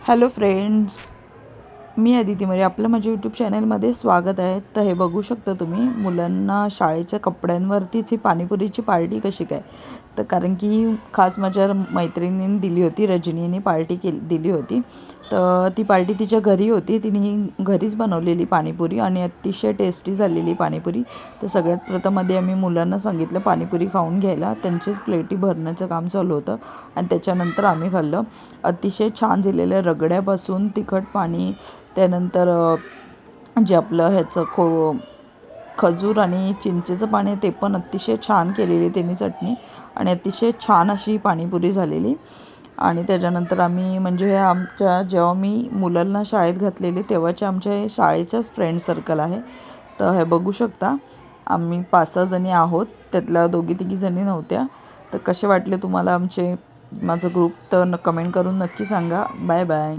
Hello friends, मी अदिती मरे. आपलं माझ्या यूट्यूब चॅनलमध्ये स्वागत आहे. तर हे बघू शकता तुम्ही, मुलांना शाळेच्या कपड्यांवरतीच ही पाणीपुरीची पार्टी कशी काय. तर कारण की खास माझ्या मैत्रिणीने दिली होती, रजनीने पार्टी दिली होती. तर ती पार्टी तिच्या घरी होती. तिने घरीच बनवलेली पाणीपुरी आणि अतिशय टेस्टी झालेली पाणीपुरी. तर सगळ्यात प्रथम आम्ही मुलांना सांगितलं पाणीपुरी खाऊन घ्यायला. त्यांचीच प्लेटी भरण्याचं काम चालू होतं आणि त्याच्यानंतर आम्ही खाल्लं. अतिशय छान झालेलं, रगड्यापासून तिखट पाणी, त्यानंतर जे आपलं खजूर आणि चिंचेचं पाणी ते पण अतिशय छान केलेली त्यांनी चटणी आणि अतिशय छान अशी पाणीपुरी झालेली. आणि त्याच्यानंतर आम्ही म्हणजे जेव्हा मी मुलांना शाळेत घातलेली तेव्हाचे आमच्या शाळेच्याच फ्रेंड सर्कल आहे. तर हे बघू शकता, आम्ही 5-6 जणी आहोत, त्यातल्या 2-3 जणी नव्हत्या. तर कसे वाटले तुम्हाला माझं ग्रुप, तर कमेंट करून नक्की सांगा. Bye bye.